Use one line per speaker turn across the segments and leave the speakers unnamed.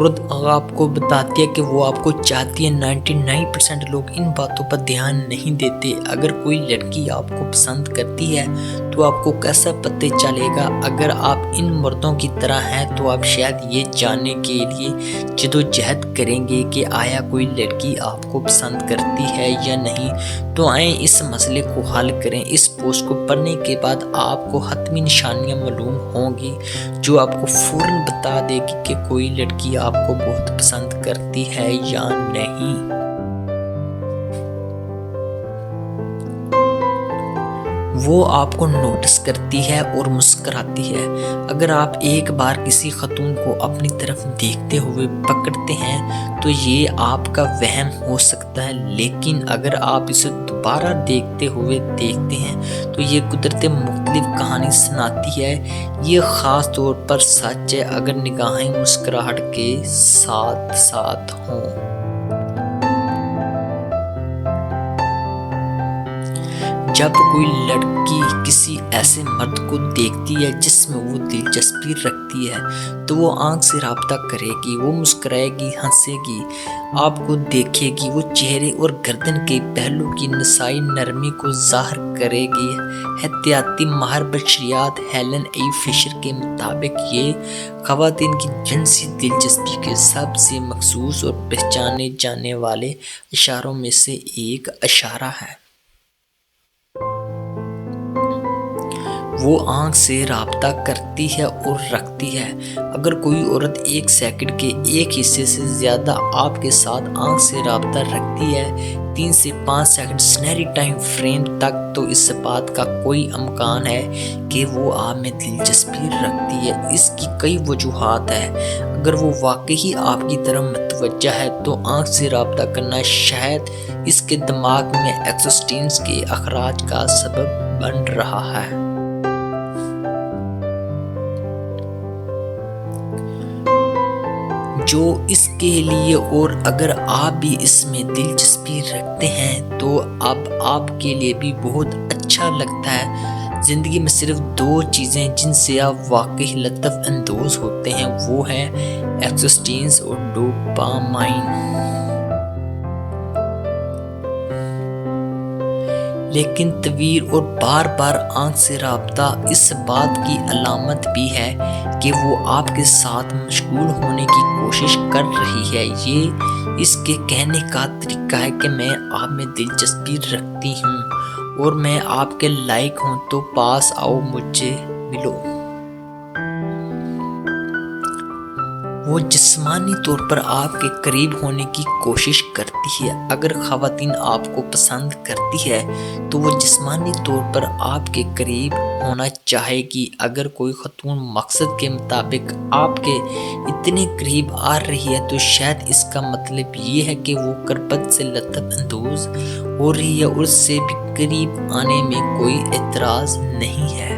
عورت آپ کو بتاتی ہے کہ وہ آپ کو چاہتی ہے، 99% لوگ ان باتوں پر دھیان نہیں دیتے۔ اگر کوئی لڑکی آپ کو پسند کرتی ہے تو آپ کو کیسا پتہ چلے گا؟ اگر آپ ان مردوں کی طرح ہیں تو آپ شاید یہ جاننے کے لیے جدوجہد کریں گے کہ آیا کوئی لڑکی آپ کو پسند کرتی ہے یا نہیں۔ تو آئیں اس مسئلے کو حل کریں۔ اس پوسٹ کو پڑھنے کے بعد آپ کو حتمی نشانیاں معلوم ہوں گی جو آپ کو فوراً بتا دے گی کہ کوئی لڑکی آپ کو بہت پسند کرتی ہے یا نہیں۔ وہ آپ کو نوٹس کرتی ہے اور مسکراتی ہے۔ اگر آپ ایک بار کسی خاتون کو اپنی طرف دیکھتے ہوئے پکڑتے ہیں تو یہ آپ کا وہم ہو سکتا ہے، لیکن اگر آپ اسے دوبارہ دیکھتے ہوئے دیکھتے ہیں تو یہ قدرت مختلف کہانی سناتی ہے۔ یہ خاص طور پر سچ ہے اگر نگاہیں مسکراہٹ کے ساتھ ساتھ ہوں۔ جب کوئی لڑکی کسی ایسے مرد کو دیکھتی ہے جس میں وہ دلچسپی رکھتی ہے تو وہ آنکھ سے رابطہ کرے گی، وہ مسکرائے گی، ہنسے گی، آپ کو دیکھے گی، وہ چہرے اور گردن کے پہلو کی نسائی نرمی کو ظاہر کرے گی۔ احتیاطی ماہر بشریات ہیلن اے فشر کے مطابق یہ خواتین کی جنسی دلچسپی کے سب سے مخصوص اور پہچانے جانے والے اشاروں میں سے ایک اشارہ ہے۔ وہ آنکھ سے رابطہ کرتی ہے اور رکھتی ہے۔ اگر کوئی عورت ایک سیکنڈ کے ایک حصے سے زیادہ آپ کے ساتھ آنکھ سے رابطہ رکھتی ہے، 3 سے 5 سیکنڈ سنہری ٹائم فریم تک، تو اس بات کا کوئی امکان ہے کہ وہ آپ میں دلچسپی رکھتی ہے۔ اس کی کئی وجوہات ہیں۔ اگر وہ واقعی آپ کی طرف متوجہ ہے تو آنکھ سے رابطہ کرنا شاید اس کے دماغ میں آکسیٹوسن کے اخراج کا سبب بن رہا ہے۔ جو اس کے لیے، اور اگر آپ بھی اس میں دلچسپی رکھتے ہیں تو اب آپ کے لیے بھی بہت اچھا لگتا ہے۔ زندگی میں صرف 2 چیزیں جن سے آپ واقعی لطف اندوز ہوتے ہیں، وہ ہیں آکسیٹوسن اور ڈوپامائن۔ لیکن طویل اور بار بار آنکھ سے رابطہ اس بات کی علامت بھی ہے کہ وہ آپ کے ساتھ مشغول ہونے کی کوشش کر رہی ہے۔ یہ اس کے کہنے کا طریقہ ہے کہ میں آپ میں دلچسپی رکھتی ہوں اور میں آپ کے لائق ہوں، تو پاس آؤ، مجھ سے ملو۔ وہ جسمانی طور پر آپ کے قریب ہونے کی کوشش کرتی ہے۔ اگر خواتین آپ کو پسند کرتی ہے تو وہ جسمانی طور پر آپ کے قریب ہونا چاہے گی۔ اگر کوئی خاتون مقصد کے مطابق آپ کے اتنے قریب آ رہی ہے تو شاید اس کا مطلب یہ ہے کہ وہ قربت سے لطف اندوز ہو رہی ہے اور اس سے بھی قریب آنے میں کوئی اعتراض نہیں ہے۔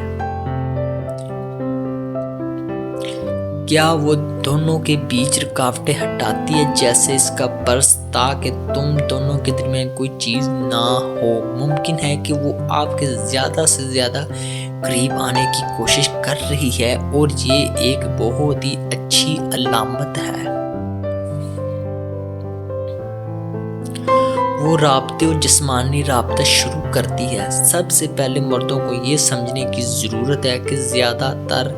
کیا وہ دونوں کے بیچ رکاوٹیں ہٹاتی ہے، جیسے اس کا پرس، تاکہ تم دونوں کے درمیان کوئی چیز نہ ہو؟ ممکن ہے کہ وہ آپ کے زیادہ سے زیادہ قریب آنے کی کوشش کر رہی ہے، اور یہ ایک بہت ہی اچھی علامت ہے۔ وہ رابطے اور جسمانی رابطہ شروع کرتی ہے۔ سب سے پہلے مردوں کو یہ سمجھنے کی ضرورت ہے کہ زیادہ تر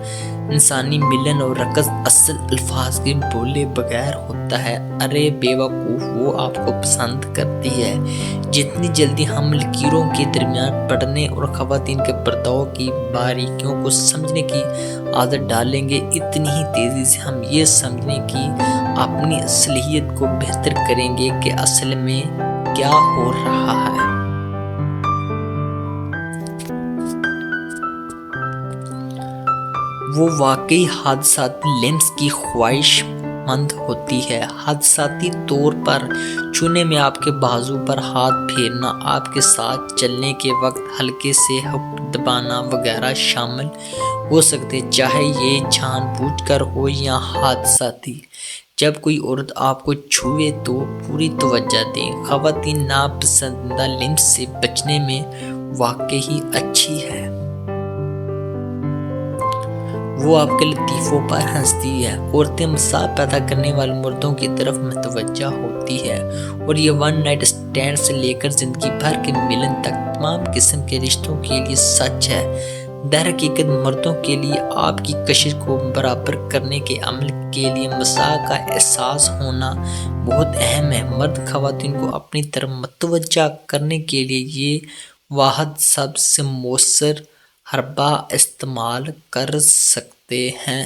انسانی ملن اور رقص اصل الفاظ کے بولے بغیر ہوتا ہے۔ ارے بے وقوف، وہ آپ کو پسند کرتی ہے۔ جتنی جلدی ہم لکیروں کے درمیان پڑھنے اور خواتین کے برتاؤ کی باریکیوں کو سمجھنے کی عادت ڈالیں گے، اتنی ہی تیزی سے ہم یہ سمجھنے کی اپنی صلاحیت کو بہتر کریں گے کہ اصل میں کیا ہو رہا ہے۔ وہ واقعی حادثاتی لمس کی خواہش مند ہوتی ہے۔ حادثاتی طور پر چھونے میں آپ کے بازو پر ہاتھ پھیرنا، آپ کے ساتھ چلنے کے وقت ہلکے سے ہک دبانا وغیرہ شامل ہو سکتے ہیں، چاہے یہ جان بوجھ کر ہو یا حادثاتی۔ جب کوئی عورت آپ کو چھوئے تو پوری توجہ دیں۔ خواتین ناپسندیدہ لمس سے بچنے میں واقعی اچھی ہے۔ وہ آپ کے لطیفوں پر ہنستی ہے۔ عورتیں مصائب پیدا کرنے والے مردوں کی طرف متوجہ ہوتی ہے، اور یہ ون نائٹ اسٹینڈ سے لے کر زندگی بھر کے ملن تک تمام قسم کے رشتوں کے لیے سچ ہے۔ در حقیقت مردوں کے لیے آپ کی کشش کو برابر کرنے کے عمل کے لیے مساع کا احساس ہونا بہت اہم ہے۔ مرد خواتین کو اپنی طرف متوجہ کرنے کے لیے یہ واحد سب سے مؤثر حربہ استعمال کر سکتے ہیں۔